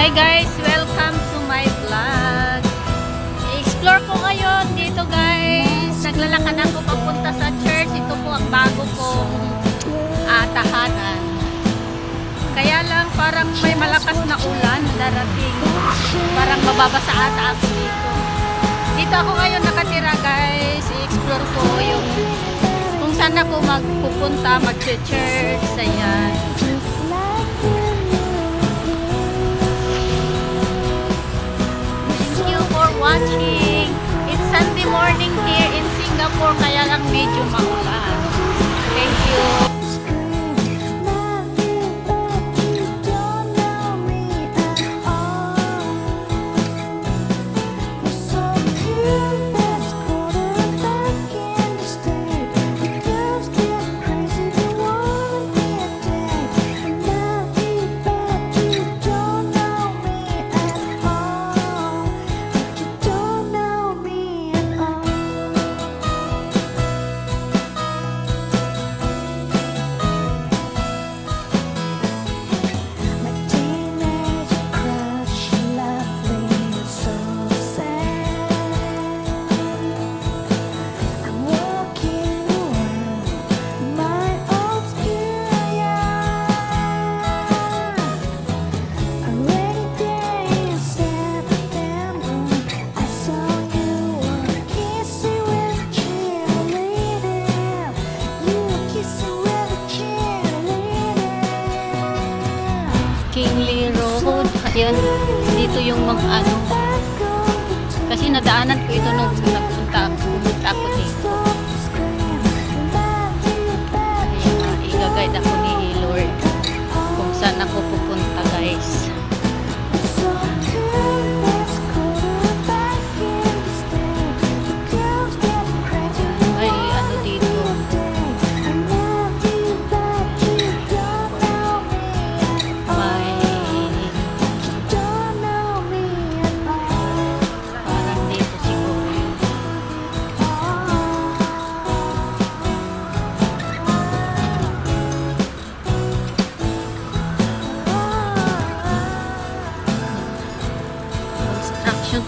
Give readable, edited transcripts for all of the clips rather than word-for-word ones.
Hi guys! Welcome to my vlog. I-explore ko ngayon dito guys. Naglalakad ako papunta sa church. Ito po ang bago kong tahanan. Kaya lang parang may malakas na ulan darating. Parang mababasa ata ako dito. Dito ako ngayon nakatira guys. I-explore ko yung kung saan ako magpupunta, mag-church. Ayan. Watching. It's Sunday morning here in Singapore, kaya lang medyo maulan. Thank you. Kingley Road. Ayan, dito yung mga ano. Kasi nadaanan ko ito nung pumunta ako dito. Ayan, i-guide ako ni Lord kung saan ako pupunta guys. Ay, ano dito.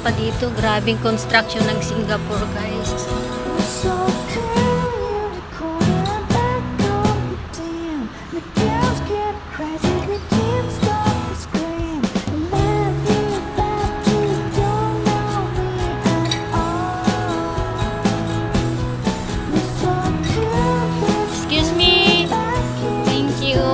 Pa dito, grabing construction ng Singapore guys. Excuse me. Thank you.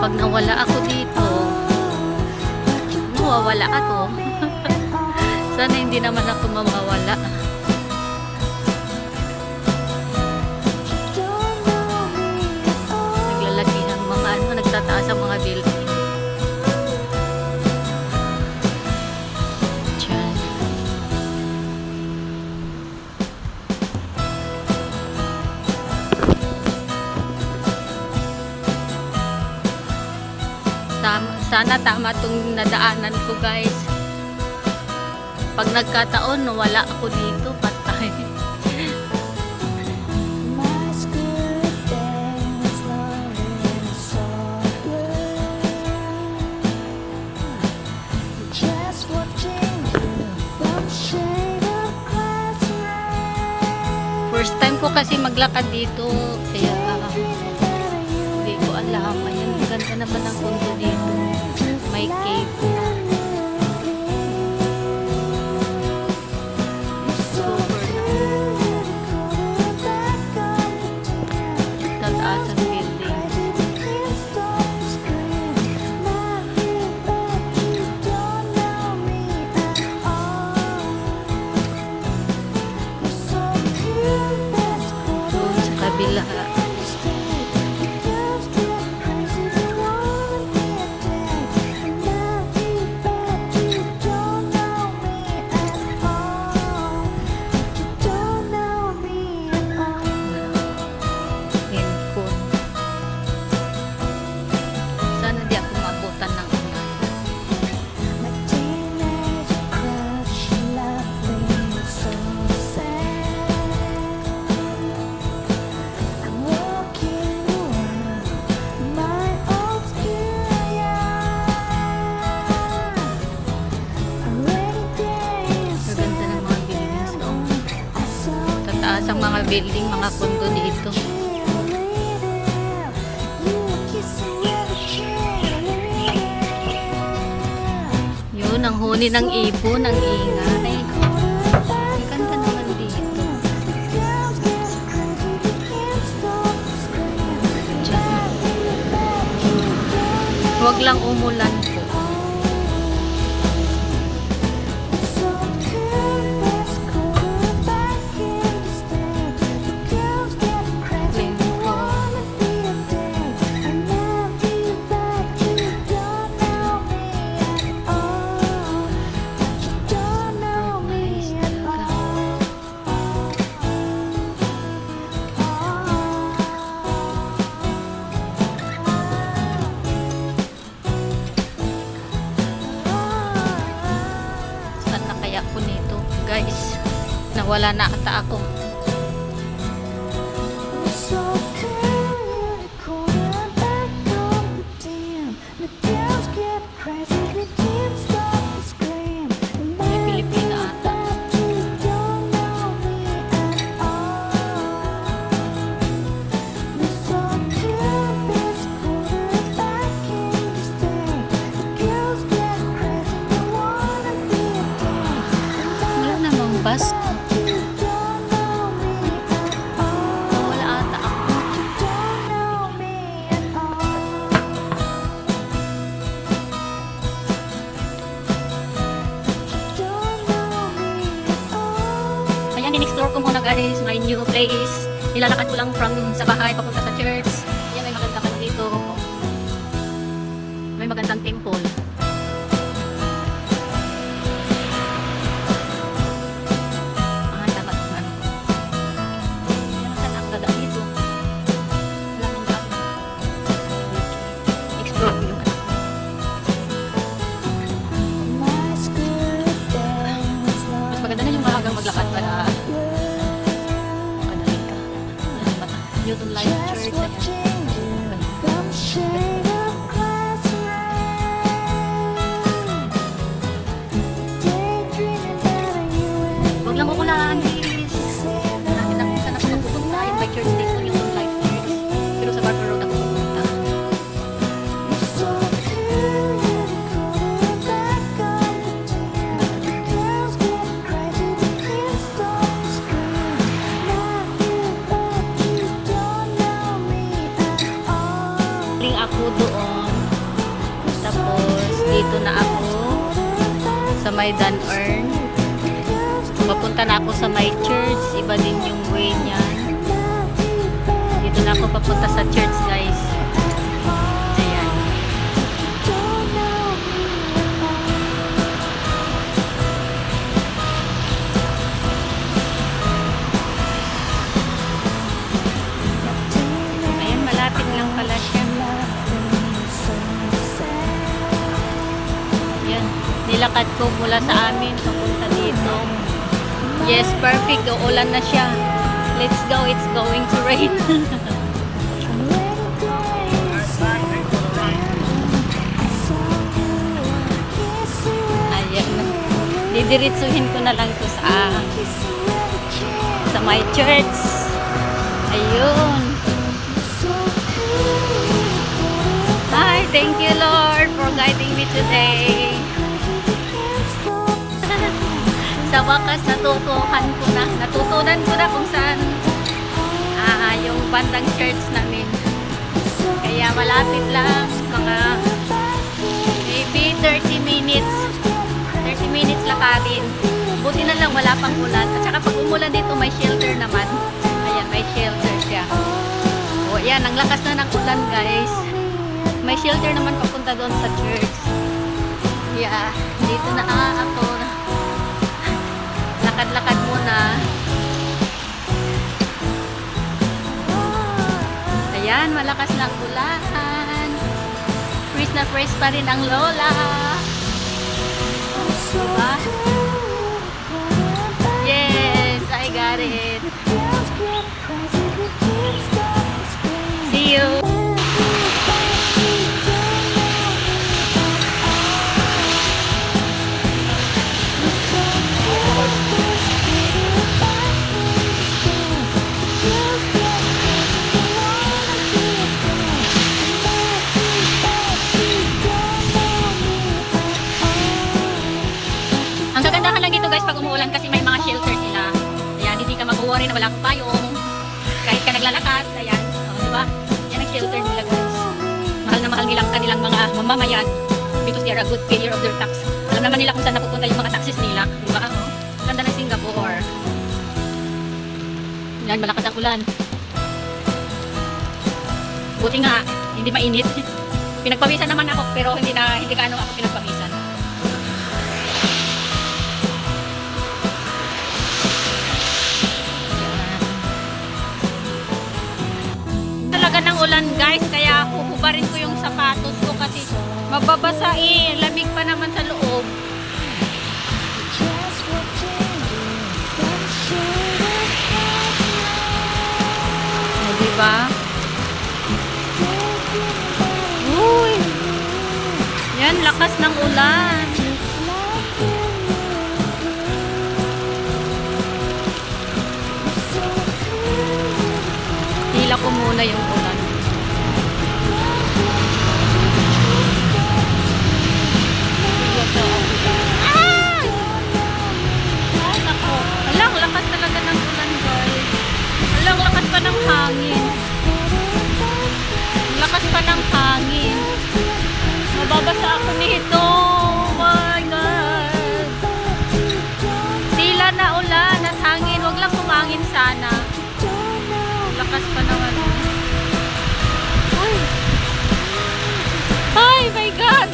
Pag nawala ako dito, nawawala ako. Sana hindi naman ako mawawala. Naglalaki ng mga ano, nagtataas ang mga building. Diyan. Sana tama itong nadaanan ko guys. Pag nagkataon, wala ako dito, patay. First time ko kasi maglakad dito, kaya hindi ko alam. Ayan, ganda naman ang kondo dito. May cave. Super na. Tataas ang building. Doon sa kabila. ang mga building, mga kondo dito. Yun, ang huni ng ibon, ang ingay. Ang ganda naman dito. Diyan. Huwag lang umulan po. Guys, nawala na ata ako. May Pilipina ata. Bus. Wala ata ako. Ayan, in-explore ko muna guys, my new place. Nilalakad ko lang from sa bahay papunta sa church. Ayan, may magandang ano dito. May magandang temple. Maglakad para makadali ka. Newton Life Church. Huwag lang ukulaan, please. Marami na kung saan ako magpupunta. Yung by church dito, Newton Life Church. Pero sa Barber Road ako pupunta. Ako doon, tapos dito na ako sa may Dan-Earn. Papunta na ako sa my church, iba din yung way niyan. Dito na ako papunta sa church guys. Ayan. Ayan, malapit lang pala siya. Nilakad ko mula sa amin papunta dito. Yes, perfect. Uulan na siya. Let's go. It's going to rain. Ayan. Didiritsuhin ko na lang to sa my church. Ayun. Hi, thank you Lord for guiding me today. Sa wakas natutunan ko na kung saan yung bandang church namin. Kaya malapit lang, mga maybe 30 minutes lakadin. Buti na lang wala pang ulan. At saka pag umulan dito may shelter naman. Ayan, may shelter siya. O ayan, ang lakas na ng ulan guys. May shelter naman papunta doon sa church. Yeah, dito na ako. Lakad-lakad muna. Ayan, malakas lang ulan. Freeze na freeze pa rin ang lola. Diba? Yes, I got it. See you. worry na wala akong payong. Kahit ka naglalakas, ayan. O, diba? Yan ang shelter nila guys. Mahal na mahal nilang kanilang mga mamamayan because they are a good payer of their tax. Alam naman nila kung saan napupunta yung mga taxes nila. Diba? O, ganda ng Singapore. Yan, malakas ang ulan. Buti nga, hindi mainit. Pinagpawisan naman ako, pero hindi gaano ako pinagpawisan. Talaga ng ulan guys, kaya huhubarin ko yung sapatos ko kasi mababasa eh. Lamig pa naman sa loob. O, diba? Uy! Yan, lakas ng ulan. Hila ko muna yung ulan. Ah! Ay, nako. Alang, lakas talaga ng ulan, guys. Alang, lakas pa ng hangin. Lakas pa ng hangin. Mababasa ako nito. Oh my God. Tila na ulan at hangin. Huwag lang kumangin sana. Lakas pa naman. Ay my God.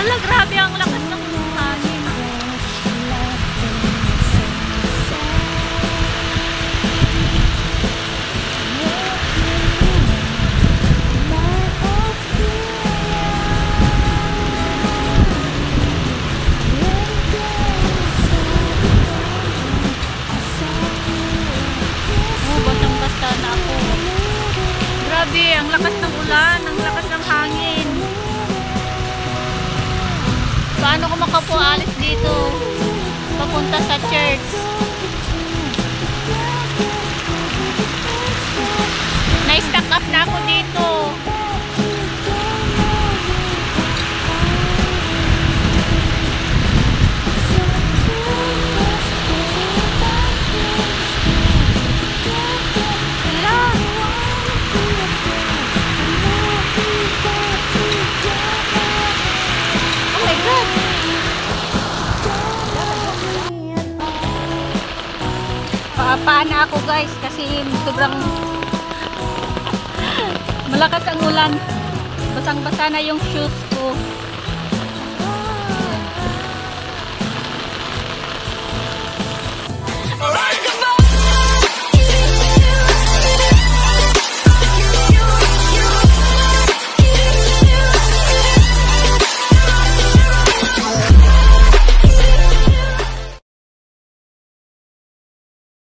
Hala, grabe ang lakas ng hangin. Ang lakas ng ulan, ang lakas ng hangin. Paano ko makapualis dito? Papunta sa church. Na-stack up na ako dito. Paana ako guys kasi sobrang malakas ang ulan. Basang-basa na yung shoes ko.